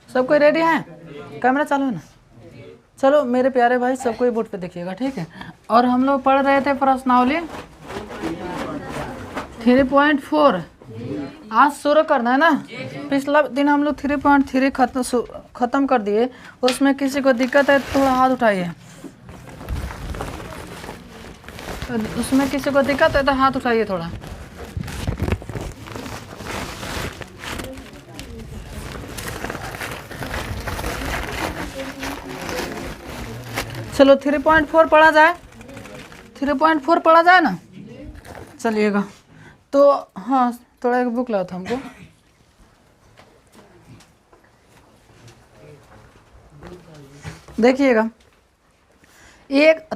सब कोई रेडी है? कैमरा चालू है ना? चलो मेरे प्यारे भाई सब कोई बोर्ड पे देखिएगा, ठीक है। और हम लोग पढ़ रहे थे प्रश्नावली 3.4। आज शुरू करना है ना। पिछला दिन हम लोग 3.3 खत्म कर दिए। उसमें किसी को दिक्कत है तो हाथ उठाइए। उसमें किसी को दिक्कत है तो हाथ उठाइए थोड़ा। चलो 3.4 पढ़ा जाए। 3.4 पढ़ा जाए ना, चलिएगा। तो हाँ, थोड़ा एक बुक लाओ था हमको। देखिएगा,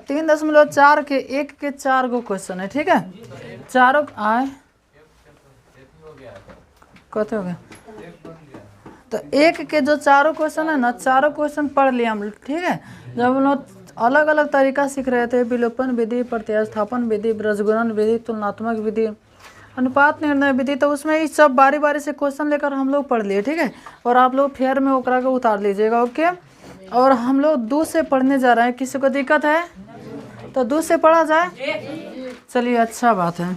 3.4 के 1 के 4 गो क्वेश्चन है, ठीक है। चारों आए कते हो गया। तो 1 के जो चारों क्वेश्चन है ना, चारों क्वेश्चन पढ़ लिया हम, ठीक है। जब हम लोग अलग अलग तरीका सीख रहे थे, विलोपन विधि, प्रतिस्थापन विधि, ब्रजगुणन विधि, तुलनात्मक विधि, अनुपात निर्णय विधि, तो उसमें ये सब बारी बारी से क्वेश्चन लेकर हम लोग पढ़ लिए, ठीक है। और आप लोग फेयर में ओकरा को उतार लीजिएगा, ओके। और हम लोग 2 से पढ़ने जा रहे हैं। किसी को दिक्कत है तो 2 से पढ़ा जाए। चलिए, अच्छा बात है।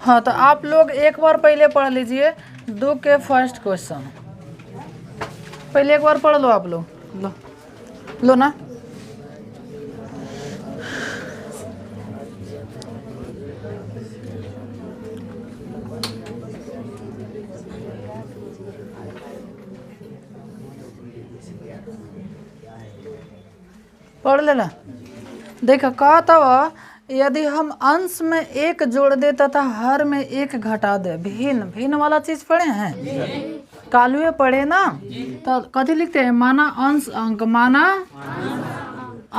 हाँ, तो आप लोग एक बार पहले पढ़ लीजिए 2 के फर्स्ट क्वेश्चन। पहले एक बार पढ़ लो आप लोग। लो ना। पढ़ लेना। देखा कहा था, यदि हम अंश में 1 जोड़ दे तथा हर में 1 घटा दे। भिन्न भिन्न वाला चीज पढ़े हैं, कालुए पढ़े ना। तो कथी लिखते हैं? माना अंश अंक, माना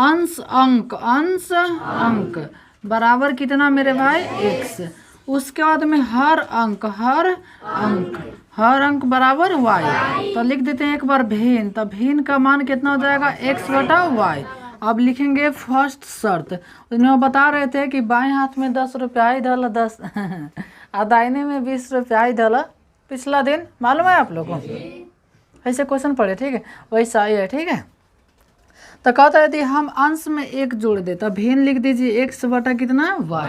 अंश अंक, अंश अंक बराबर कितना मेरे भाई? x। उसके बाद में हर अंक, हर अंक, हर अंक बराबर y। तो लिख देते हैं एक बार भिन्न। तो भिन्न का मान कितना हो जाएगा? x बटा y। अब लिखेंगे फर्स्ट शर्त। उसमें बता रहे थे कि बाएं हाथ में 10 रुपया ही डाला 10 और दाहिने में 20 रुपया ही डाला। पिछला दिन मालूम है आप लोगों को? ऐसे क्वेश्चन पढ़े, ठीक है। वैसा ही है, ठीक है। तो कहता है यदि हम अंश में 1 जोड़ दे तो भिन्न लिख दीजिए x बटा कितना? y।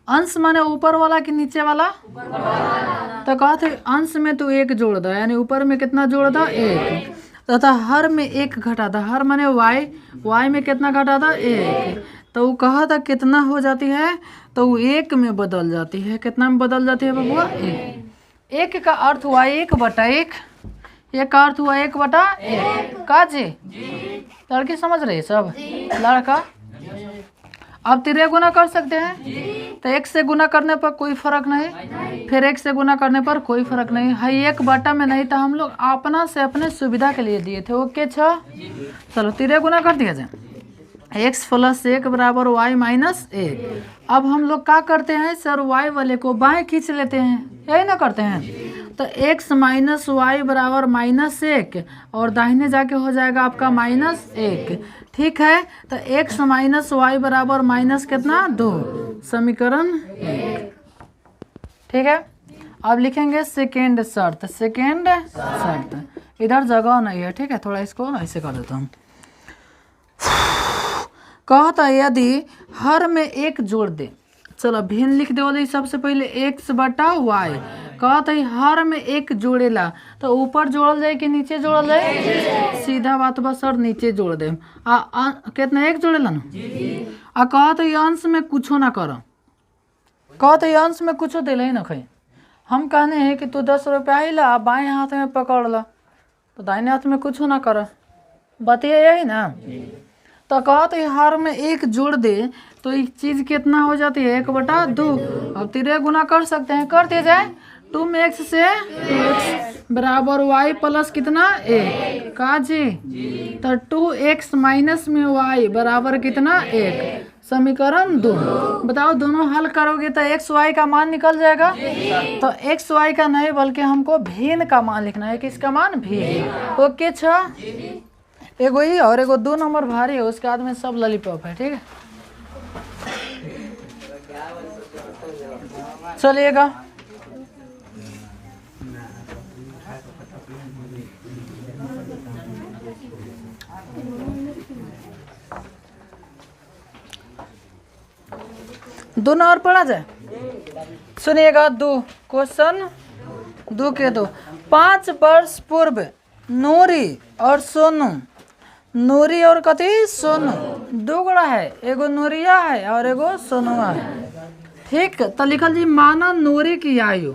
अंश माने ऊपर वाला कि नीचे वाला? तो कहते अंश में तो 1 जोड़ दो, यानी ऊपर में कितना जोड़ दो? 1। तथा हर में 1 घटा था। हर माने y, y में कितना घटा था? 1। तो वो कहा था कितना हो जाती है? तो वो 1 में बदल जाती है। कितना में बदल जाती है बबुआ? 1 का अर्थ हुआ 1 बटा 1। 1 का अर्थ हुआ 1 बटा 1। का जी? लड़की समझ रही है सब? लड़का अब 3 गुना कर सकते हैं। तो 1 से गुना करने पर कोई फर्क नहीं, फिर 1 से गुना करने पर कोई फर्क नहीं है। 1 बटा में नहीं था, हम लोग अपना से अपने सुविधा के लिए दिए थे, ओके। चलो 3 गुना कर दिया जाए। x + 1 बराबर y - 1। अब हम लोग क्या करते हैं सर? y वाले को बाएं खींच लेते हैं, यही ना करते हैं। तो x - y बराबर -1 और दाहिने जाके हो जाएगा आपका -1, ठीक है। तो x - y बराबर माइनस कितना? 2। समीकरण 1, ठीक है। अब लिखेंगे सेकेंड शर्त। सेकेंड शर्त, इधर जगह नहीं है, ठीक है। थोड़ा इसको ऐसे कर देता हूँ। कहता है यदि हर में 1 जोड़ दे। चलो भिन्न लिख दो सबसे पहले x बटा y। कहता है हर में 1 जोड़ेला तो ऊपर जोड़ल जाए कि नीचे जोड़ल जाए? सीधा बात बस सर, नीचे जोड़ दे। कितना 1 जोड़ेला ना। आ कहता है अंश में कुछो ना कर। कहता है अंश में कुछो दिला ही ना खाई। हम कहने हैं कि तू 10 रुपया ही ला, बाएं हाथ में पकड़ ला, तो दाहिने हाथ में कुछो ना कर। बतिया यही ना। तो कहते हैं हर में 1 जोड़ दे तो एक चीज कितना हो जाती है? 1 बटा 2। अब 3 गुना कर सकते हैं, कर दिया जाए। 2 में x से 2x बराबर y प्लस कितना? 1 का जी। तो 2x माइनस में y बराबर कितना? 1। समीकरण 2। बताओ दोनों हल करोगे तो x y का मान निकल जाएगा। तो x y का नहीं बल्कि हमको भिन्न का मान लिखना है। किसका मान? भिन्न, ओके। एगो ही और एगो 2 नंबर भारी है, उसके बाद में सब लॉलीपॉप है, ठीक है। चलिएगा, दोनों और पढ़ा जाए, सुनिएगा। 2 क्वेश्चन 2 के 2। 5 वर्ष पूर्व नूरी और सोनू, नूरी और कथी सोनू, 2 गोड़ा है, एगो नूरिया है और एगो सोनुआ है। ठीक, तो लिखल जी माना नूरी की आयु,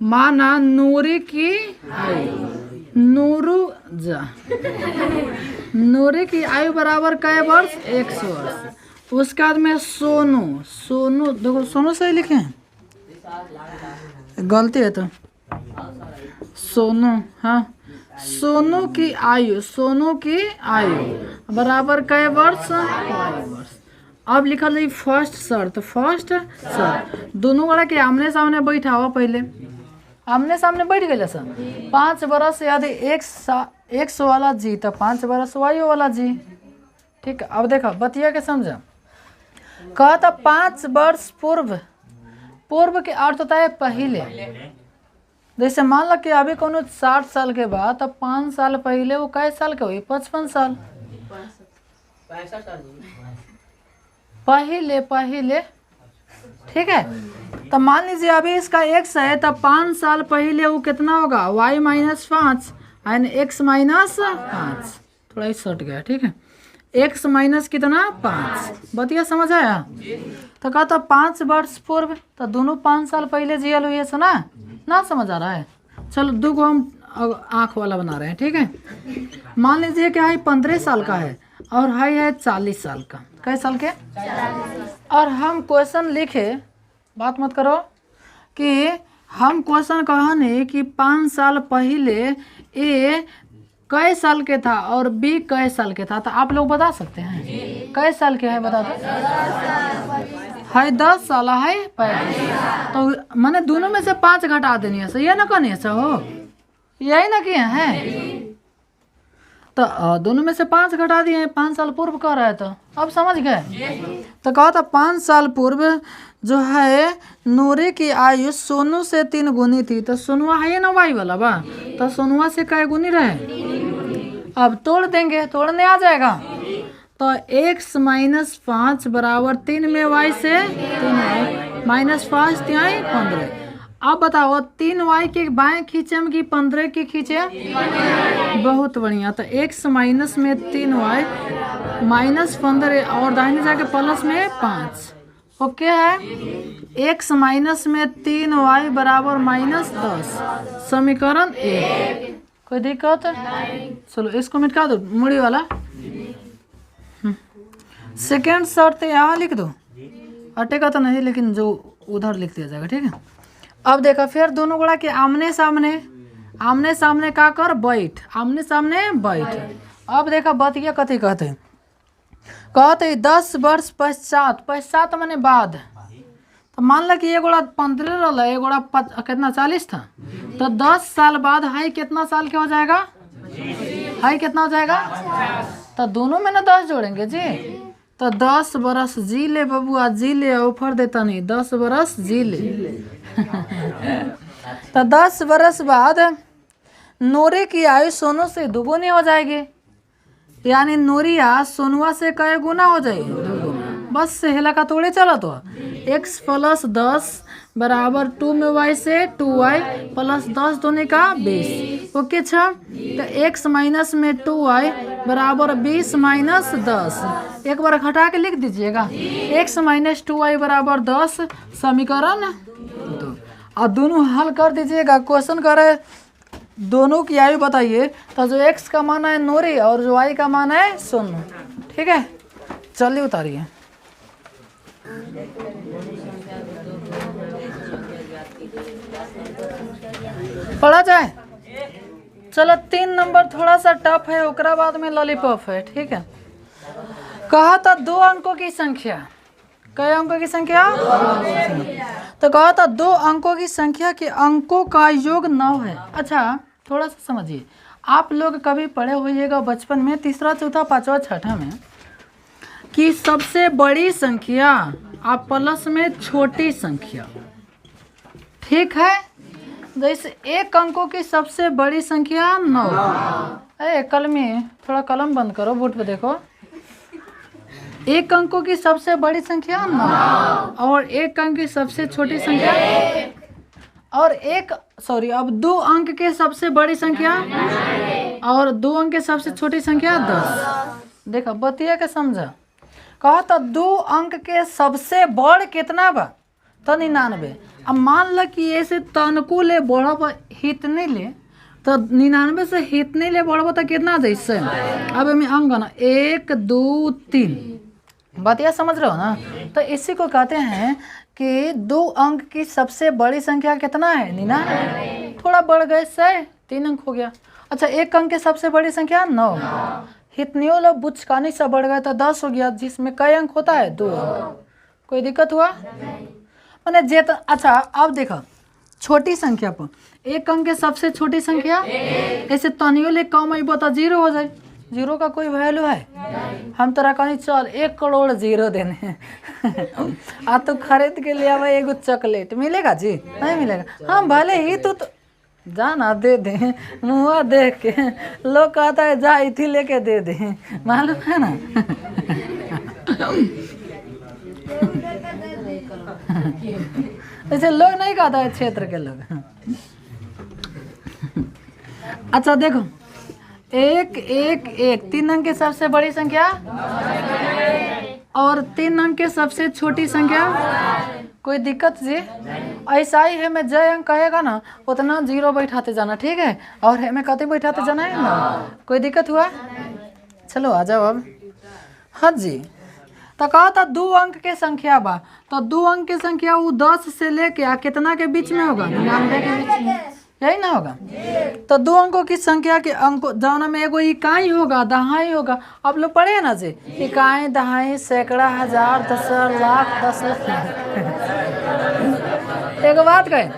माना नूरी की आयु, नूरी की आयु बराबर कै वर्ष? 100 वर्ष। उसके बाद में सोनू, सोनू देखो सोनू सही लिखे हैं, गलती है तो सोनू, हाँ सोनू की आयु, सोनू की आयु बराबर कै वर्ष? 5 वर्ष। अब लिखल है फर्स्ट शर्त, फर्स्ट शर्त दोनों गोड़ा के आमने सामने बैठा हुआ, पहले आमने सामने बैठ गए सर। 5 बरस यदि 100 वाला जी तो 5 बरस वायु वाला जी। ठीक, अब देखो बतिया के समझा। कहता 5 वर्ष पूर्व, पूर्व के अर्थ होता है पहले। जैसे मान लो कि अभी कोनो 60 साल के बाद, तो 5 साल पहले वो कै साल के हुई? 55 साल पहले। ठीक है, तो मान लीजिए अभी इसका x है, तो 5 साल पहले वो कितना होगा? y - 5 यानी x - 5। थोड़ा ही सट गया, ठीक है, x माइनस कितना? 5। बतिया समझ आया? तो कहता 5 वर्ष पूर्व, तो दोनों 5 साल पहले जियल हुई है ना समझ आ रहा है? चलो 2 को हम आँख वाला बना रहे हैं। ठीक है, मान लीजिए कि हाई 15 साल का है और हाई है 40 साल का। कै साल के? 40। और हम क्वेश्चन लिखे, बात मत करो, कि हम क्वेश्चन कहने कि 5 साल पहले ए कै साल के था और बी कै साल के था, तो आप लोग बता सकते हैं कै साल के है? बता दो। है 10 साल है पहले, तो मैंने दोनों में से 5 घटा देनी है, सही है ना? कहनी है हो, यही ना किए हैं, तो दोनों में से 5 घटा दिए हैं। 5 साल पूर्व कह रहा है, तो अब समझ गए। तो कहा था 5 साल पूर्व जो है नूरी की आयु सोनू से 3 गुनी थी, तो सोनुआ है ना वाई वाला बा, तो सोनुआ से कै गुनी रहे? अब तोड़ देंगे, तोड़ने आ जाएगा, तो x - 5 बराबर 3 में y से 3y -5 3 15। अब बताओ 3y के बाएं खींचे कि 15 की खींचे? बहुत बढ़िया, तो x माइनस में 3y -15 और दाहिने जाके प्लस में 5। ओके है, x माइनस में 3y बराबर -10, समीकरण 1। कोई दिक्कत? चलो इसको मिटा दो, मुड़ी वाला। सेकेंड शर्त यहाँ लिख दो, हटेगा तो नहीं, लेकिन जो उधर लिख दिया जाएगा। ठीक है, अब देखा फिर दोनों गोड़ा के आमने सामने का कर बैठ, आमने सामने बैठ। अब देखा बतिया कथी कहते? 10 वर्ष पश्चात माने बाद। तो मान लो कि ये गोड़ा 15 रहा, ये गोड़ा कितना 40 था, तो 10 साल बाद हाई कितना साल के हो जाएगा? हाई कितना हो जाएगा? तो दोनों में ना 10 जोड़ेंगे जी, तो 10 बरस जी ले बबुआ, जी ले, ऑफर देता नहीं, 10 बरस जी ले। तो 10 बरस बाद नूरी की आयु सोनू से 2 गुनी हो जाएगी, यानी नूरिया सोनुआ से कै गुना हो जाएगी? 2 गुना। बस से हेला का तोड़े चला, तो x + 10 बराबर 2 में y से 2y + 10 दोने का 20। ओके अच्छा, तो x माइनस में 2y बराबर 20 - 10। एक बार घटा के लिख दीजिएगा, x - 2y बराबर 10, समीकरण 2। और दोनों हल कर दीजिएगा। क्वेश्चन करे दोनों की आयु बताइए, तो जो x का मान है नूरी और जो y का मान है सोनू। ठीक है, चलिए उतारिए। पढ़ा जाए? चलो 3 नंबर थोड़ा सा टफ है, ओकरा बाद में लॉलीपॉप है। ठीक है, कहा था 2 अंकों की संख्या, कई अंकों की संख्या? तो कहा था 2 अंकों की संख्या के अंकों का योग 9 है। अच्छा थोड़ा सा समझिए, आप लोग कभी पढ़े होइएगा बचपन में, 3रा 4था 5वां 6ठा में, कि सबसे बड़ी संख्या आप प्लस में छोटी संख्या। ठीक है, जैसे 1 अंकों की सबसे बड़ी संख्या 9। कलमी, थोड़ा कलम बंद करो, बोर्ड पे देखो। एक अंकों की सबसे बड़ी संख्या 9 और एक अंक की सबसे छोटी संख्या और अब 2 अंक के सबसे बड़ी संख्या और 2 अंक के सबसे छोटी संख्या 10। देखो बतिया के समझा। कहा तो 2 अंक के सबसे बड़ कितना बा तो 99। अब मान ल कि ऐसे तनको ले बढ़ब हितने ले तो 99 से हितने ले बढ़ब तो कितना जैसे अब हमें अंक ना 1 2 3 बतिया समझ रहे हो ना। तो इसी को कहते हैं कि 2 अंक की सबसे बड़ी संख्या कितना है 99। थोड़ा बढ़ गए से 3 अंक हो गया। अच्छा 1 अंक की सबसे बड़ी संख्या 9 हितनियों लोग बुचकानी से बढ़ गए तो 10 हो गया जिसमें कई अंक होता है 2 अंक। कोई दिक्कत हुआ मैंने जेत। अच्छा अब देखो छोटी संख्या पर 1 अंक के सबसे छोटी संख्या ऐसे तनियो ले कम आई तो 0 हो जाए। 0 का कोई वैल्यू है। हम तोरा कहीं चल 1 करोड़ 0 देने आ तो खरीद के ले आवा एगो चॉकलेट मिलेगा जी नहीं मिलेगा। हम भले ही तो जाना दे दे मुँह देख के लोग कहता है जा इथी लेके दे दे मालूम है ना। ऐसे लोग नहीं कहता है क्षेत्र के लोग। अच्छा देखो 1 1 1 3 अंक की सबसे बड़ी संख्या और 3 अंक की सबसे छोटी संख्या। कोई दिक्कत जी ऐसा ही है। मैं जय अंक कहेगा ना उतना 0 बैठाते जाना ठीक है और हमें कते बैठाते जाना है ना। कोई दिक्कत हुआ चलो आ जाओ अब। हाँ जी तो कहा था 2 अंक के संख्या बा तो 2 अंक की संख्या वो 10 से लेके कितना के बीच में होगा 99 के बीच में यही ना होगा। तो 2 अंकों की संख्या के अंक जाना में एगो इकाई होगा दहाई होगा। आप लोग पढ़े ना जी इकाई दहाई सैकड़ा हजार 10 लाख 10 लाख। एक बात कहे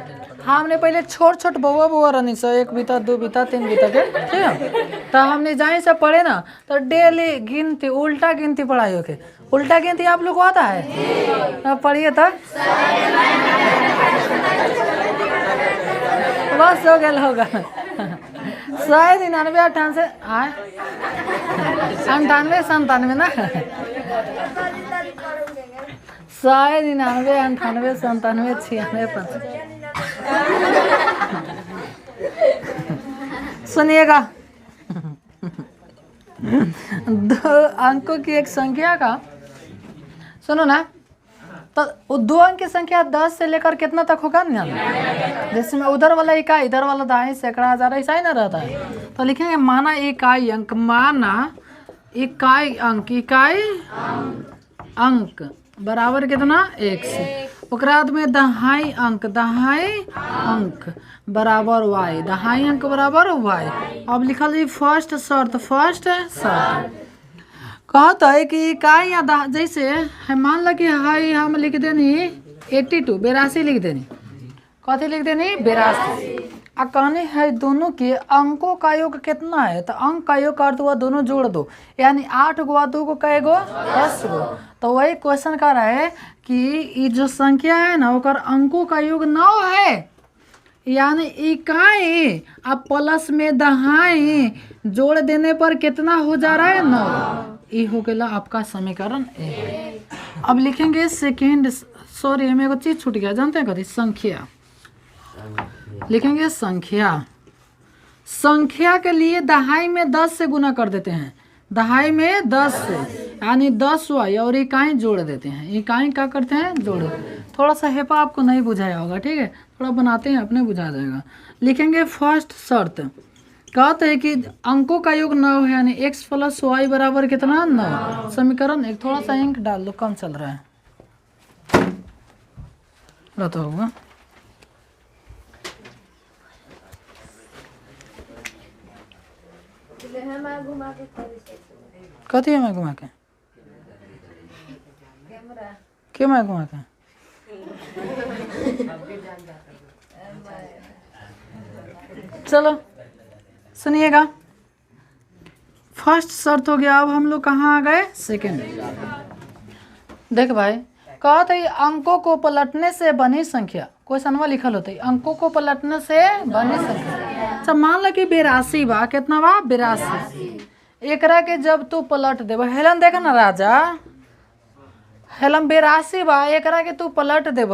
हमने पहले छोट बउआ रहनी से 1 बीता 2 बीता 3 बीता के ठीक है। तो हमने जाए से पढ़े ना तो डेली गिनती उल्टा गिनती पढ़ाई होके। उल्टा गिनती आप लोग को आता है पढ़िए तो बस हो गया होगा 199 98 97 ना 199 98 97 96 सुनिएगा 2 अंकों की एक संख्या का सुनो ना तो वो 2 अंक की संख्या 10 से लेकर कितना तक होगा ना जिसमें उधर वाला इकाई इधर वाला दहाई सैकड़ा हजार ऐसा ही ना रहता है। तो लिखेंगे माना इकाई अंक माना इकाई अंक बराबर कितना 1 से ओकरा बाद में दहाई अंक बराबर y दहाई अंक बराबर y। अब लिखल जी फर्स्ट शर्त कहता है कि इकाई या जैसे है मान लो कि हाई हम लिख देनी 82 82 लिख देनी कथी लिख देनी 82 आ कहनी है दोनों के अंकों का योग कितना है तो अंक का योग कर दो दोनों जोड़ दो यानी 8 गो 2 को कै गो 10 गो। तो वही क्वेश्चन कर रहा है कि ये जो संख्या है ना ओकर अंकों का योग 9 है यानी इकाई अब प्लस में दहाई जोड़ देने पर कितना हो जा रहा है 9। ये हो गया आपका समीकरण ए। अब लिखेंगे सेकेंड सॉरी हमें एगो चीज छूट गया जानते हैं कभी संख्या लिखेंगे संख्या के लिए दहाई में 10 से गुना कर देते हैं दहाई में 10 से यानी 10y और इकाई जोड़ देते हैं। इकाई क्या करते हैं जोड़। थोड़ा सा हेपा आपको नहीं बुझाया होगा ठीक है थोड़ा बनाते हैं अपने बुझा जाएगा। लिखेंगे फर्स्ट शर्त कहते हैं कि अंकों का योग 9 है यानी x + y बराबर कितना 9। समीकरण एक थोड़ा सा इंक डाल दो कम चल रहा है रहता होगा। कथी है मैं घुमा के क्यों मैं घुमा के चलो सुनिएगा फर्स्ट शर्त हो गया। अब हम लोग कहाँ आ गए सेकेंड। देख भाई कहते हैं अंकों को पलटने से बनी संख्या क्वेश्चनवा लिखल होते अंकों को पलटने से बनी संख्या। अच्छा मान लो कि 82 बा कितना बा 82 एकरा के जब तू पलट देबा हेलन देख ना राजा हेलम 82 बा, एकरा के तू पलट देब,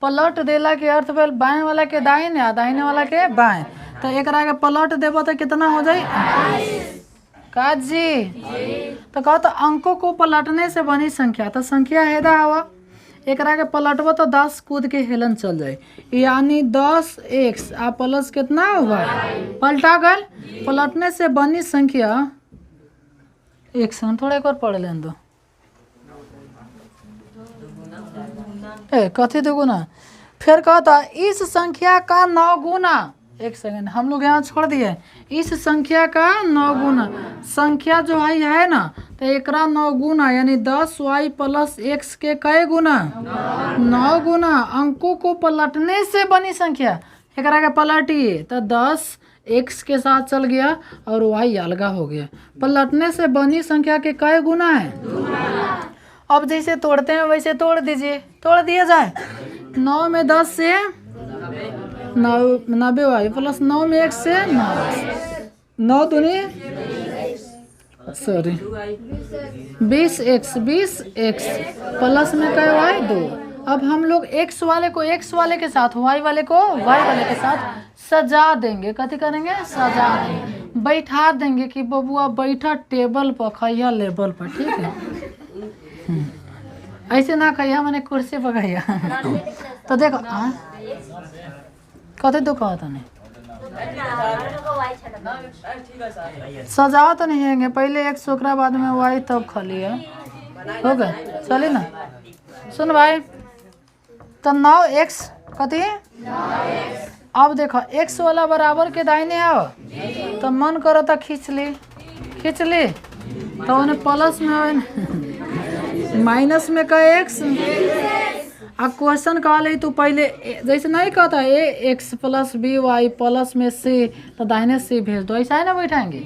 पलट देला के अर्थ भेल बाएं वाला के दाहिने आ दाहिने वाला के बाएं, तो एकरा के पलट देब तो कितना हो जाई काजी। तो कहो तो अंकों को पलटने से बनी संख्या, तो संख्या हेदा हवा, एकरा के पलटब तो 10 कूद के हेलन चल जाए, यानी 10x आ प्लस कितना y पलटा गल। पलटने से बनी संख्या, एक सेकंड थोड़ा एक और पढ़ लें दो, कथी दो गुना, फिर कहता इस संख्या का 9 गुना, एक सेकंड हम लोग यहाँ छोड़ दिए, इस संख्या का 9 गुना, संख्या जो है ना तो एकरा 9 गुना यानी 10y प्लस x के कई गुना 9 गुना। अंकों को पलटने से बनी संख्या, एकरा के पलटिए तो 10 x के साथ चल गया और y अलगा हो गया। पलटने से बनी संख्या के कई गुना है। अब जैसे तोड़ते हैं वैसे तोड़ दीजिए, तोड़ दिया जाए। 9 में 10 से 90y प्लस 9 में 1 से 9 दूनी सॉरी 20x प्लस में क्या y 2। अब हम लोग x वाले को x वाले के साथ y वाले को y वाले के साथ सजा देंगे। कथी करेंगे? सजा देंगे, बैठा देंगे कि बबुआ बैठा टेबल पर, खैया लेवल पर, ठीक है। ऐसे ना कहिया मैंने कुर्सी पर कहिया। तो देखो कथे तो कहा था नहीं सजाओ तो नहीं है, पहले एक सोकरा बाद में वाई तब खली है, हो गए चलिए ना। सुन भाई तो 9x कथी, अब देखो x वाला बराबर के दाहिने आओ तो मन करो तो खींच ली तो उन्हें प्लस में माइनस में का x। अब क्वेश्चन कहा ले तो पहले जैसे नहीं कहता x plus b y plus में c तो दाहिने c भेज दो, ऐसा है ना बैठाएंगे।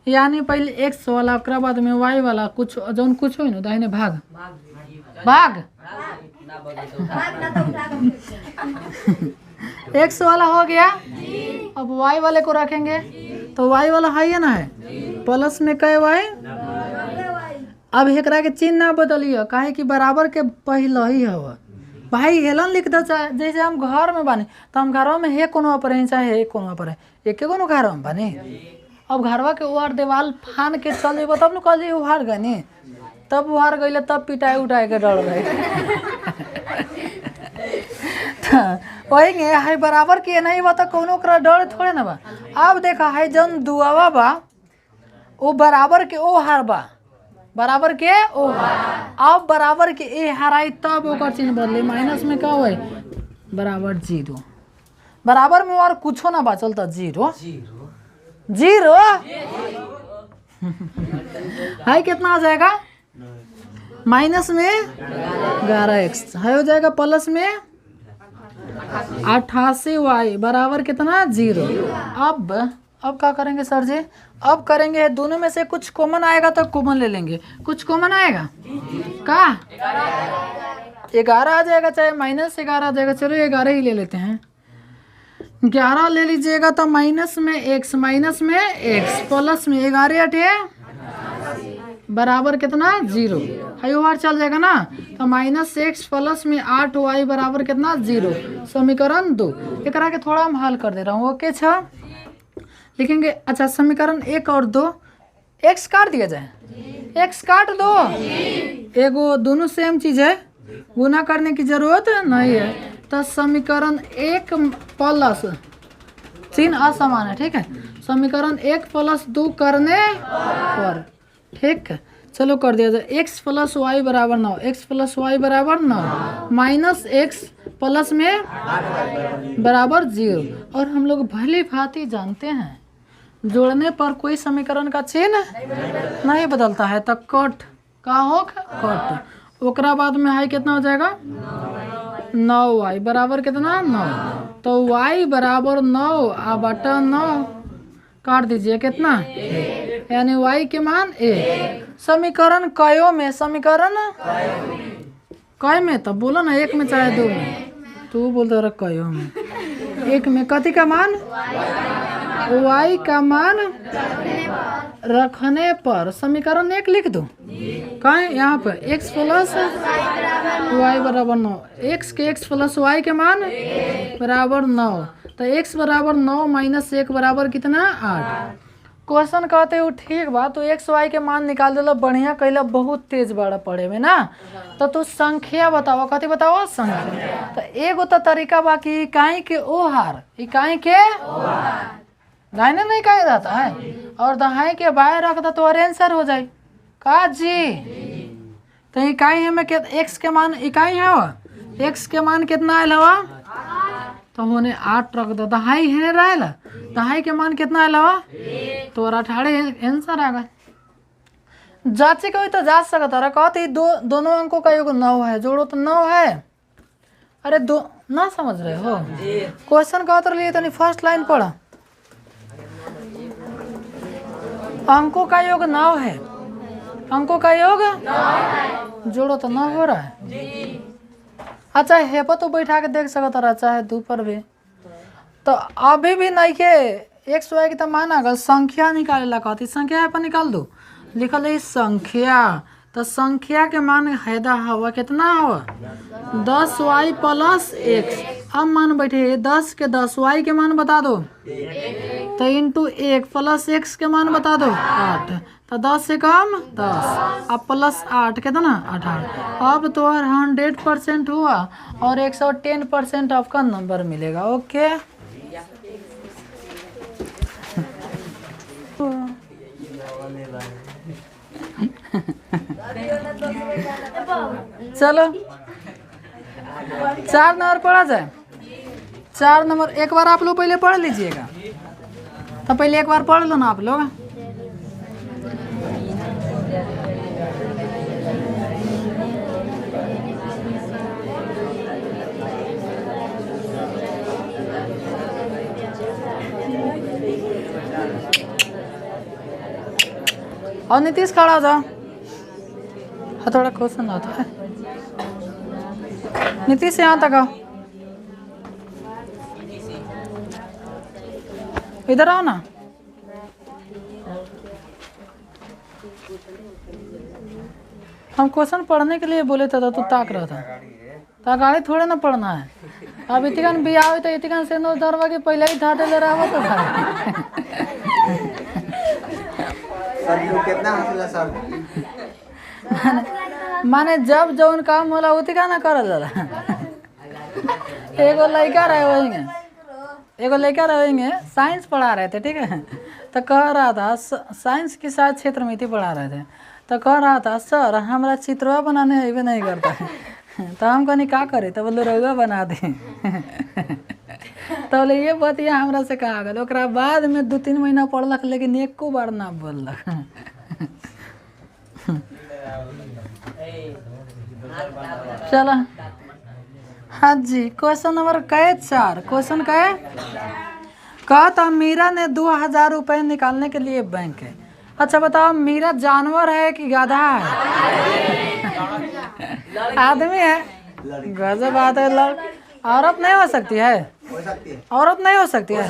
यानी पहले x वाला ओकरा बाद में y वाला कुछ जौन कुछ हो ना दाहिने भाग x वाला हो गया। अब y वाले को रखेंगे तो y वाला है ना है प्लस में कई y। अब एकरा के चिन्ह ना बदलिए, काहे कि बराबर के पहले ही हवा भाई हेलन लिख दो। जैसे हम घर में बने तो हम घरों में हे कोनो पर है चाहे एक कोनो पर है, एक कोनो घर में बने। अब घरवा के उहार देवाल फान के चल जेब तब न कल उहार गए, तब उहार गई तब पिटाई उठाए के डर गए। वही है बराबर के नहीं बा तो कोनो करा डर थोड़े ना बा। अब देखा है जन दुआवा बा वो बराबर के ओ हार बा, बराबर के ओ अब बराबर के ए हराई तब ओकर चिन्ह बदले। माइनस में क्या हुआ बराबर 0, बराबर में और कुछो ना बचल तो 0 है कितना आ जाएगा माइनस में 11x है हो जाएगा प्लस में 88y बराबर कितना 0। अब क्या करेंगे सर जी? अब करेंगे दोनों में से कुछ कॉमन आएगा तो कॉमन ले लेंगे। कुछ कॉमन आएगा का 11 आ जाएगा, चाहे -11 आ जाएगा। चलो 11 ही ले लेते हैं। 11 ले लीजिएगा तो माइनस में x प्लस में 11 8 बराबर कितना 0 है बार चल जाएगा ना। तो -x प्लस में 8y बराबर कितना 0। समीकरण 2 एक के थोड़ा हम हल कर दे रहा हूँ। ओके छा लिखेंगे। अच्छा समीकरण 1 और 2 x काट दिया जाए, x काट दो, एगो दोनों सेम चीज है, गुना करने की जरूरत नहीं है। तो समीकरण 1 प्लस चिन्ह असमान है, ठीक है। समीकरण 1 प्लस 2 करने पर, ठीक है चलो कर दिया जाए। x प्लस वाई बराबर 9, x प्लस वाई बराबर 9 माइनस x प्लस में बराबर 0। और हम लोग भली भांति जानते हैं जोड़ने पर कोई समीकरण का चिन्ह नहीं बदलता है। तो कट का हो कट, ओकरा बाद में है कितना हो जाएगा 9y बराबर कितना 9। तो y बराबर 9 आ बटा 9 काट दीजिए कितना यानी y के मान 1। समीकरण कयो में, समीकरण कय में तो बोलो ना, 1 में चाहे 2 में, तू बोलते रह कयो में। 1 में कथी का मान y का मान रखने पर समीकरण 1 लिख दो। कहाँ यहाँ पे x प्लस वाई बराबर 9, x के x प्लस वाई के मान बराबर 9, तो x बराबर 9 माइनस 1 बराबर कितना 8। क्वेश्चन कहते हो ठीक बा, तो एक्स वाई के मान निकाल दिल, बढ़िया कैला, बहुत तेज बड़ा पढ़े में ना। तो तू संख्या बताओ, कथी बताओ संख्या। तो एगो तो तरीका बा कि इकाई के ओहार, इकाई के दाहिने नहीं कहा जाता है और दहाई के बाएं रख दो तो आंसर हो जाए का जी। तो इकाई है में एक्स के मान इकाई है, एक्स के मान कितना आयल हवा तो होने 8 रख दो, दहाई है रहेला, दहाई के मान कितना आयल हवा तो 18 आंसर आ गया। जांचे कोई तो जा सकता रहा, कहते दोनों अंकों का योग 9 है, जोड़ो तो 9 है। अरे दो ना समझ रहे हो क्वेश्चन कहते रहिए, तो नहीं फर्स्ट लाइन पढ़ा, अंकों का योग 9 है, अंकों का योग 9 जोड़ो तो 9 हो रहा है। अच्छा हे पर तो बैठा के देख सकता रहा, चाहे दो पर भी। तो अभी भी नहीं के एक्स वाई के तो मान आ गल, संख्या निकाले ला कहती, संख्या है पर निकाल दो, लिखल है संख्या। तो संख्या के मान हैदा हवा कितना हवा 10y प्लस x। अब मान बैठे 10 के 10 y के मान बता दो, तो इंटू 1 प्लस x के मान बता दो 8, तो 10 से कम 10, अब प्लस 8 कितना 18। अब तो 100% हुआ और 110% आपका नंबर मिलेगा। ओके चलो 4 नंबर पढ़ा जाए। 4 नंबर एक बार आप लोग पहले पढ़ लीजिएगा, तो पहले एक बार पढ़ लो ना आप लोग। और नीतीश खड़ा हो जाओ, थोड़ा क्वेश्चन आता है। नीतीश यहाँ तक आओ, इधर आओ ना। हम क्वेश्चन पढ़ने के लिए बोले थे तो तू ताक रहा था, तो गाड़ी थोड़े ना पढ़ना है। अब इतिकन भी आओ तो इतिकन से नो दरवा के पहले ही था ले रहा हो तो कितना हंसला सर माने जब जौन काम होला उती का ना करल जाला। एगो लड़का रहेंगे साइंस पढ़ा रहे थे, ठीक है, तो कह रहा था साइंस की शायद क्षेत्र में थी पढ़ा रहे थे, तो कह रहा था सर हमारा चित्रवा बनाने अबे नहीं करता है। तो हम कहनी का करे, तो बोले रउआ बना दे। तो बोले ये बतिया हमरा से कहा गल। ओकरा बाद में 2-3 महीना पढ़लक लेकिन एको बार ना बोललक। चलो हाँ जी, क्वेश्चन नंबर 4। क्वेश्चन क्या है, कहता मीरा ने 2000 रुपये निकालने के लिए बैंक है। अच्छा बताओ मीरा जानवर है कि गधा है? आदमी है। गजब बात है। औरत नहीं हो सकती है? औरत नहीं हो सकती है?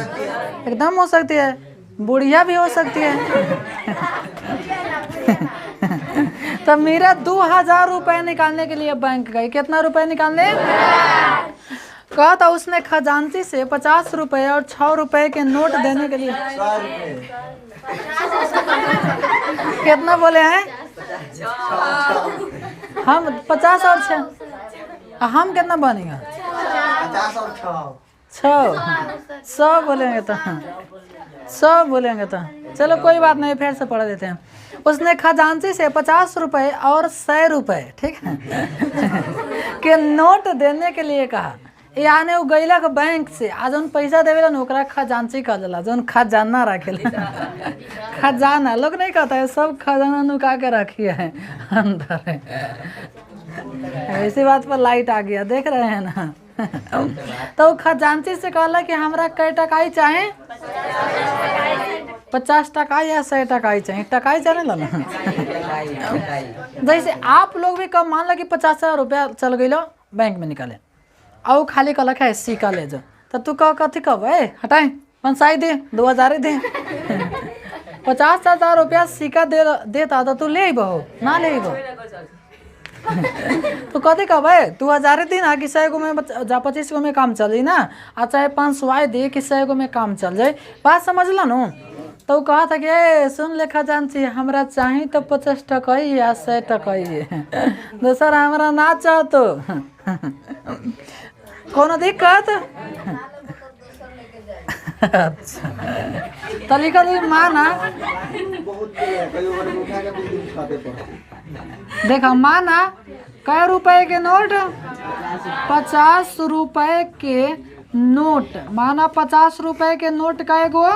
एकदम हो सकती है, बुढ़िया भी हो सकती है। तो मीरा 2000 रुपये निकालने के लिए बैंक गई। कितना रुपए निकालने? कहा था उसने खजांची से 50 रुपए और 6 रुपए के नोट देने के लिए। कितना बोले हैं? हम 50 और 6, हम कितना बनेगा? 50 और 6 100 बोलेंगे तो 100 बोलेंगे तो चलो कोई बात नहीं, फिर से पढ़ देते हैं। उसने खजांची से 50 रुपए और 100 रुपए, ठीक है, के नोट देने के लिए कहा। यानी वो गैलक बैंक से, आज जौन पैसा देवेला न ओकरा खजांची कह देला, जौन खजाना रखेला। खजाना लोग नहीं कहता है, सब खजाना नुका के रखिए है अंदर। ऐसी बात पर लाइट आ गया, देख रहे हैं ना। तो खजांची से कहला कि हमरा कै टकाई चाहे? 50 टका या 100 टकाई चाहिए। टकाई जाने ला ना। जैसे आप लोग भी कब मान लो कि 50,000 रुपया चल गई लो बैंक में निकाले, और खाली कहलक है सिक्का ले जाओ, तो तू कह कथी कहब? हटाए पंचाई दे 2000 दे 50,000 रुपया सिक्का देता तो तू ले बहो ना ले बहो तो कथी कहबे 2000 दिन आ कि 100 गो में 25 गो में काम चली ना आ चाहे 500 दे कि 100 गो में काम चल जाए बात समझल नु तो कहा था कि सुन ले खजांची हमरा चाही तो 50 टका या 100 टका दोसर हमरा ना चाह तो कोनो दिक्कत अच्छा तरीका माना देखा माना कै रुपए के नोट 50 रुपए के नोट माना 50 रुपए के नोट कै गो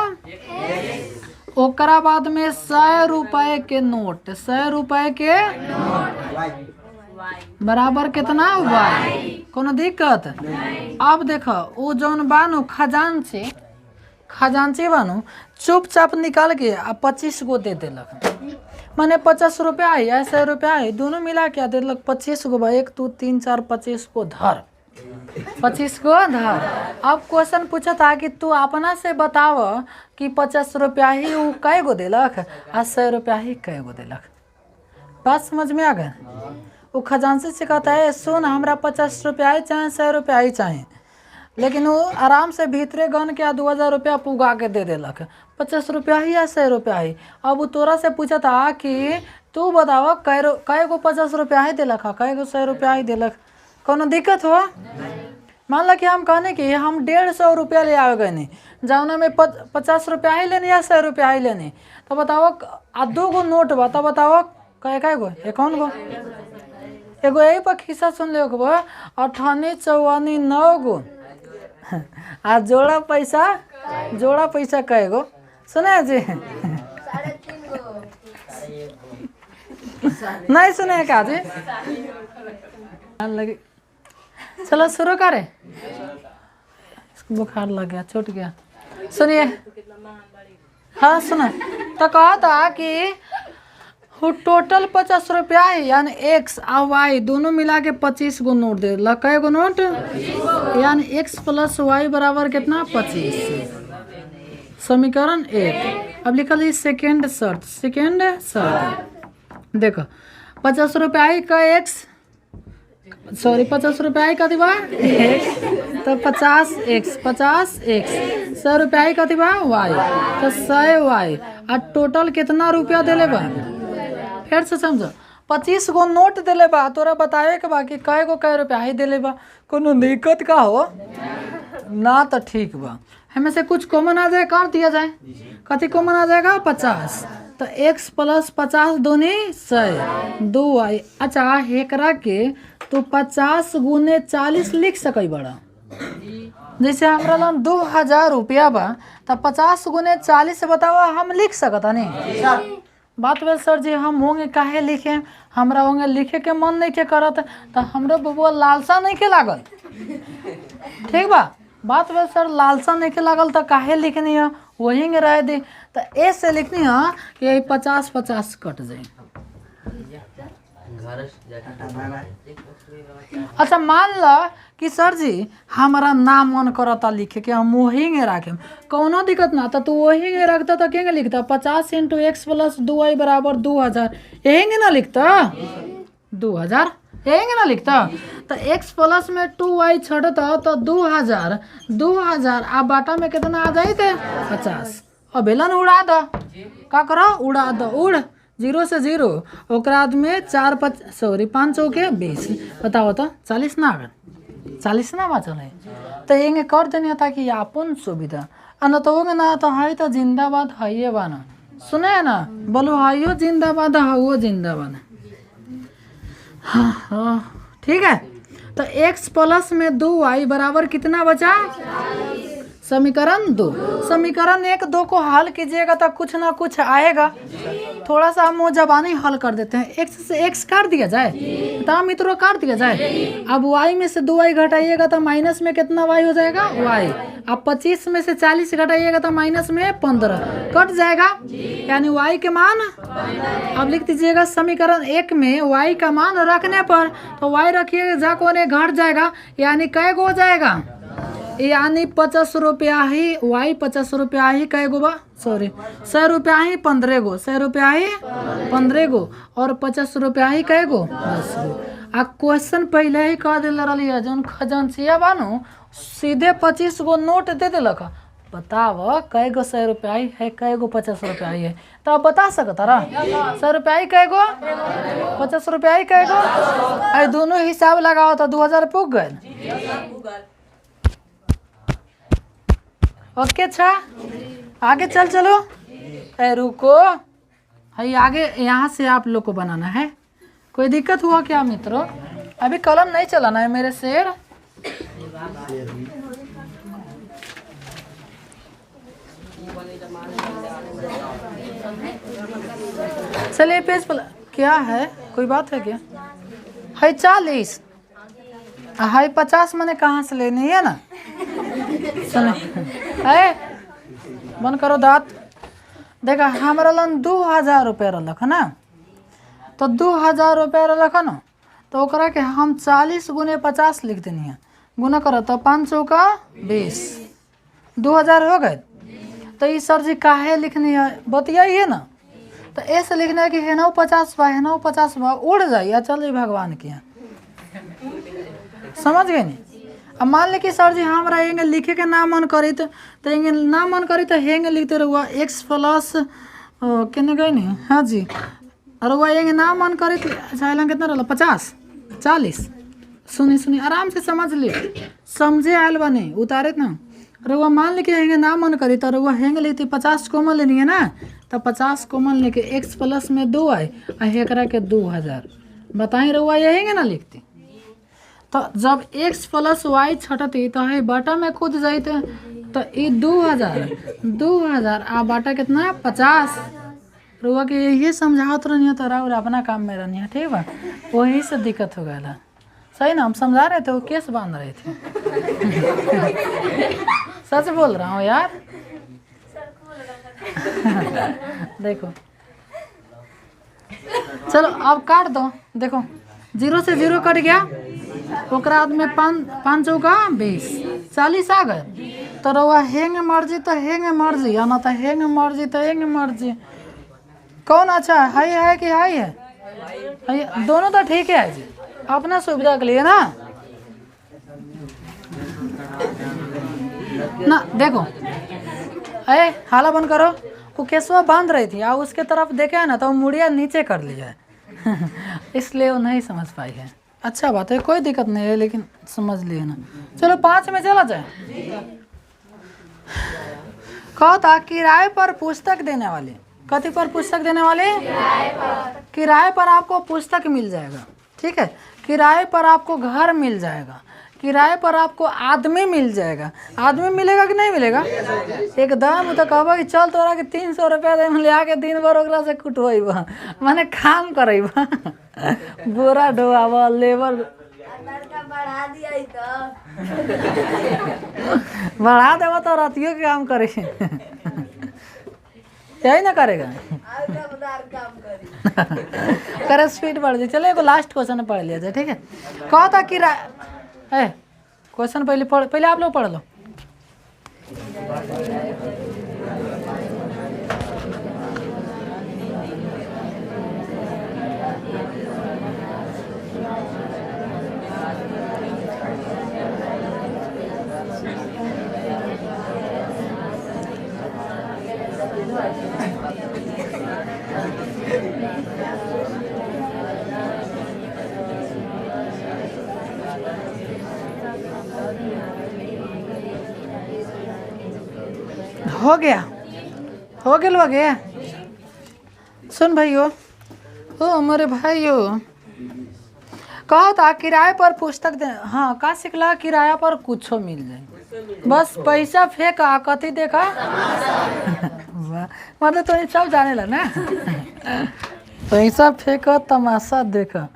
ओकरा बाद में 100 रुपए के नोट 100 रुपए के बराबर कितना वाई कोनो दिक्कत अब देखो वो जौन बानू खजांची बानू चुपचाप निकाल के आ 25 गो दे देलक माने 50 रुपया आई या 100 रुपया आई दोनों मिला के दे देलक 25 गो 1 2 3 4 25 को धर 25 को धर। अब क्वेश्चन पूछा था कि तू अपना से बताव कि 50 रुपया ही वो कै गो देलक आ 100 रुपया ही कै गो देलक बात समझ में आ गए। वो खजांची से कहता है सुन हमरा 50 रुपया ही चाहे 100 रुपया ही चाहे लेकिन वो आराम से भीतरे गन के 2000 रुपया पुगा के दे देलक 50 रुपया ही या 100 रुपया ही। अब वो तोरा से पूछा था कि तू बताव कै गो 50 रुपया ही देलक कै गो 100 रुपया ही देलक कोनो दिक्कत हो। मान लो कि हम कहने कि हम 150 रुपया ले आवे गए जौना में 50 रुपया ही लेनी या 100 रुपया ही लेनी तो बताओ आ 2 गो नोट बा तो बताओ कै गो 51 गो एगो यही पर खिस्सा सुन ले 58 54 9 गो आ जोड़ा पैसा कै गो सुने जी नहीं सुने का जी लगी चलो शुरू करे बुखार लग गया छूट गया सुनिए हाँ सुना तो कहा था कि टोटल 50 रुपया है यानी एक्स और वाई दोनों मिला के 25 गो नोट दे कै गो नोट यानी एक्स प्लस वाई बराबर कितना 25 समीकरण 1। अब लिखल है सेकेंड शर्त देखो 50 रुपया का एक्स सॉरी 50 रुपया का दिवा तो 50x 100 रुपया का दिवा वाई तो 100 वाई और टोटल कितना रुपया दिले बा फिर से समझो 25 गो नोट दिले बा तोरा बतावे के बा कि कै रुपया ही दिले बा कोनो दिक्कत का हो ना तो ठीक बा हमें से कुछ कॉमन आ जाए कर दिया जाए कथी कॉमन आ जाएगा 50 तो x प्लस 50 दूनी 100 2 आई अच्छा एकरा के तो 50 गुने 40 लिख सके बड़ा जैसे हमरा लोन 2000 रुपया बा तो 50 गुने 40 बताओ हम लिख सकता नहीं बात वेल सर जी हम होंगे काहे लिखे हमरा होंगे लिखे के मन नहीं के करत तो हमरो बबुआ लालसा नहीं के लागल ठीक बा बात वेल सर लालसा नहीं के लागल तो काहे लिखनी है वही में रह दे तो ए से लिखनी है कि यही 50-50 कट जाए। अच्छा मान ला कि सर जी हमारा नाम मन करता लिखे के हम वही में रखे कोनो दिक्कत ना तो तू वही में रखता तो क्या लिखता 50 × x प्लस 2y बराबर 2000 यही ना लिखता 2000 यही ना लिखता तो x प्लस में 2y छड़ता तो 2000 आप बाटा में कितना आ जाए थे 50 अब बेलन उड़ा दो का करो उड़ा दो उड़ 0 से 0 ओकरा में 5 के 20 बताओ तो 40 ना अगर 40 ना बचल है तो ये कर देने ताकि अपन सुविधा न तो होगे ना तो है तो जिंदाबाद है ये बाना सुने ना बोलो हाइयो जिंदाबाद वो जिंदाबाद हाँ ठीक है तो x प्लस में 2y बराबर कितना बचा समीकरण 2 समीकरण 1 2 को हल कीजिएगा तो कुछ ना कुछ आएगा थोड़ा सा हम वो जबानी हल कर देते हैं x से x काट दिया जाए तो मित्रों काट दिया जाए अब y में से 2y घटाइएगा तो माइनस में कितना y हो जाएगा y अब 25 में से 40 घटाइएगा तो माइनस में 15 कट जाएगा यानी y के मान अब लिख दीजिएगा समीकरण 1 में y का मान रखने पर तो y रखिएगा जा कोने घट जाएगा यानी कै गो हो जाएगा यानी 50 रुपया ही वाई 50 रुपया ही कै गो बा, सॉरी 100 रुपया ही 15 गो, 100 रुपया ही 15 गो और 50 रुपया ही कै गो 10 गो। आ क्वेश्चन पहले ही कह दिल रही है जौन खजांचिया बानू सीधे 25 गो नोट दे दिलक। बताव कै गो 100 रुपया ही है, कै गो 50 रुपया ही है, तो आप बता सकता रहा 100 रुपया ही कै गो 50 रुपया ही कै गो। अरे दोनों हिसाब लगाओ तो 2000 पुग गए। ओके अच्छा आगे चलो। अरे रुको है आगे यहाँ से आप लोग को बनाना है। कोई दिक्कत हुआ क्या मित्रों? अभी कलम नहीं चलाना है मेरे शेर। चलिए पेज पर क्या है, कोई बात है क्या? है 40 है 50 मैंने कहाँ से लेनी है ना। सुनो है बंद करो दांत। देखा हमारा लन 2000 रुपया रख ना, तो 2000 रुपया रख ना, तो ओकरा के हम 40 गुने 50 लिख देनी है। गुना करो तो 500 का 20 2000 हो गए। तो ये सर जी काहे लिखनी है बतियाइए ना। तो ऐसे लिखना है कि है 50 बा, है 50 बा, उड़ जाइए चल जाइए भगवान के यहाँ। समझ गए नहीं? अब मान ले कि सर जी हमारा हेंगे लिखे के ना मन करी तो हेंगे ना मन करी तो हेंगे लिखते रहुआ x प्लस कितने गए नहीं। हाँ जी और वह हेंगे ना मन करी तो अच्छा कितना रहा 50 40। सुनी आराम से समझ लिए, समझे आयल बने उतारे ना। और वह मान लेके हेंगे ना मन करी तो वह हेंगे लेती 50 कॉमन लेनी है ना, तो 50 कॉमन लेके x प्लस में 2 आए और हेकरा के 2000 बताई रहुआ ये हेंगे ना लिखती। तो जब x प्लस वाई छटती तो है बाटा में कूद जाते तो ये 2000 आ बाटा कितना 50। रुआ के ये समझावत रहनी है तो और अपना काम में रहनी है, ठीक बा। वही से दिक्कत हो गया। सही ना हम समझा रहे थे, वो केस बांध रहे थे। सच बोल रहा हूँ यार। देखो चलो अब काट दो। देखो 0 से 0 कट गया, ओकरा बाद में 500 का 20 40 आ गए। तो रहुआ हेंग मर्जी तो हेंग मर्जी, या ना तो हेंग मर्जी तो हेंग मर्जी। कौन अच्छा है कि हाई है? दोनों तो ठीक है जी, अपना सुविधा के लिए ना। देखो अरे हाला बंद करो। वो केसवा बांध रही थी और उसके तरफ देखे ना तो मुड़िया नीचे कर लिया है। इसलिए वो नहीं समझ पाई है। अच्छा बात है, कोई दिक्कत नहीं है, लेकिन समझ लिए ना। चलो 5 में चला जाए। कहो था किराए पर पुस्तक देने वाले। कति पर पुस्तक देने वाले? किराए पर आपको पुस्तक मिल जाएगा, ठीक है। किराए पर आपको घर मिल जाएगा, किराए पर आपको आदमी मिल जाएगा। आदमी मिलेगा कि नहीं मिलेगा? एकदम। तो कहबा कि चल तोरा के 300 रुपया दे ले आके दिन भर ओकरा से कुटवाइबा, माने काम करैबा। बोरा ढोआबा, लेबर बढ़ा दिया बढ़ा देवा तो रातियों के काम करे। यही ना करेगा। करे स्पीड बढ़ जाए। चलो एगो लास्ट क्वेश्चन पढ़ लिया जाए, ठीक है। कहा था कि क्वेश्चन पहले आप लोग पढ़ लो। हो गया। सुन भाइयों, ओ मेरे भाइयों, कहो था किराए पर पुस्तक दे। हाँ का सिखला किराया पर कुछ मिल जाए, बस पैसा फेंका कथी देखा। मतलब तो सब जाने ला ना। पैसा फेंका तमाशा देखा,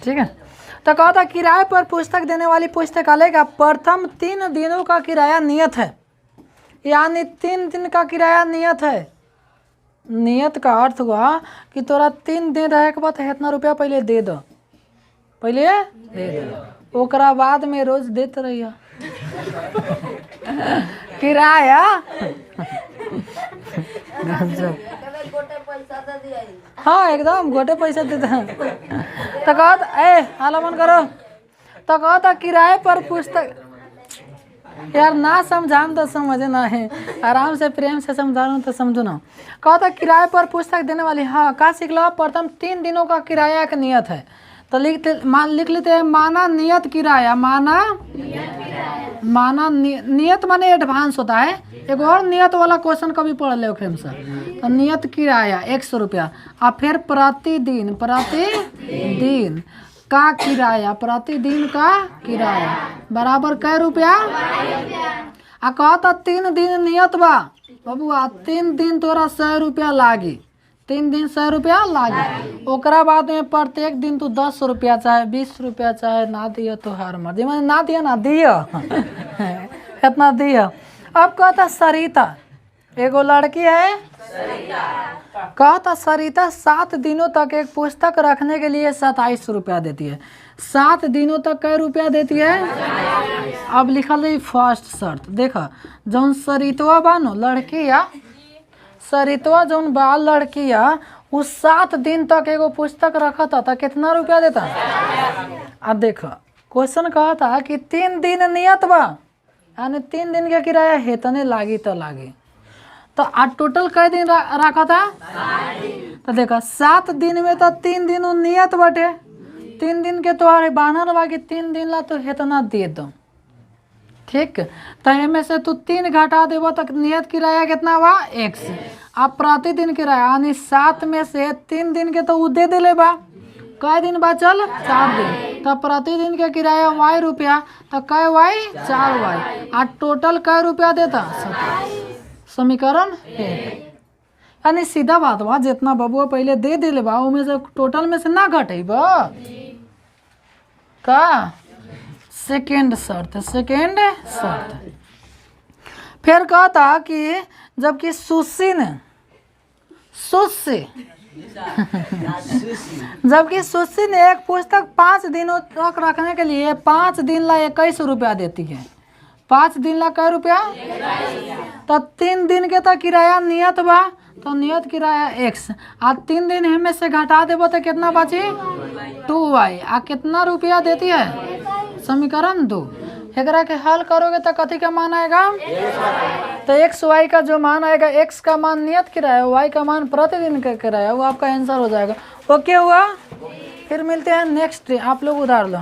ठीक है। तो कहा था किराए पर पुस्तक देने वाली पुस्तकालय का प्रथम 3 दिनों का किराया नियत है। यानी 3 दिन का किराया नियत है। नियत का अर्थ हुआ कि तोरा 3 दिन रहे के बाद इतना रुपया पहले दे दो, ओकरा बाद में रोज देते रहिए किराया। हाँ एकदम गोटे पैसा देते हैं। तो कहत ए हाला मन करो, तो कहता किराए पर पुस्तक यार ना समझाम तो समझे ना है, आराम से प्रेम से समझा रहा हूँ तो समझो ना। कहता किराए पर पुस्तक देने वाली, हाँ का सीख लो, प्रथम 3 दिनों का किराया का नियत है। तो लिख लेते हैं माना नियत किराया, माना नियत माने एडवांस होता है। एक और नियत वाला क्वेश्चन कभी पढ़ ले फ्रेम से। तो नियत किराया 100 रुपया, और फिर प्रतिदिन का किराया, प्रतिदिन का किराया बराबर कै रुपया। आ कहता 3 दिन नियत बा बबुआ, 3 दिन तोरा 100 रुपया लागी, 3 दिन 100 रुपया लागी। ओकरा बाद में प्रत्येक दिन तू 10 रुपया चाहे 20 रुपया चाहे ना दिया तो हार मर्जी, मैंने ना दिया ना दिया कितना दिया। अब कहता सरिता, एगो लड़की है कहता सरिता 7 दिनों तक एक पुस्तक रखने के लिए 27 रुपया देती है। 7 दिनों तक कै रुपया देती है। अब लिखल है फर्स्ट शर्त, देखा जौन सरितवा बा नो लड़की या सरितवा जौन बा लड़की या उस 7 दिन तक एगो पुस्तक रखा था कितना रुपया देता। अब देखो क्वेश्चन कहा था कि 3 दिन नियत बा, यानी 3 दिन के किराया हेतने लागी तो लागी। तो आज टोटल कै दिन रखा था। तो देखा 7 दिन में तो 3 दिन नियत बटे, 3 दिन के तुम्हारे बानर बाकी 3 दिन ला तो हेतना दे दो, ठीक। तो इनमें से तू 3 घटा देबो तो नियत किराया कितना बा 100। अब प्रतिदिन किराया यानी 7 में से 3 दिन के तो उ दे देले बा, कै दिन बचल 4 दिन। तो प्रतिदिन के किराया y रुपया, तो कै y 4 y, आ टोटल कै रुपया देता। समीकरण 1, यानी सीधा बात बा जितना बबुआ पहले दे दिले बा उमें से टोटल में से ना घटे बा का। सेकेंड शर्त फिर कहता कि जबकि सुशी ने एक पुस्तक 5 दिनों तक रखने के लिए 5 दिन ला 21 रुपया देती है। 5 दिन ला कै रुपया। तो 3 दिन के तो किराया नियत बा, तो नियत किराया x, आ 3 दिन हमें से घटा देबो तो कितना बची 2y, आ कितना रुपया देती है। समीकरण 2। एकरा के हल करोगे तो कथी का मान आएगा। तो x y का जो मान आएगा, x का मान नियत किराया, y का मान प्रतिदिन का किराया, वो आपका आंसर हो जाएगा। ओके हुआ। फिर मिलते हैं नेक्स्ट, आप लोग उधार लो।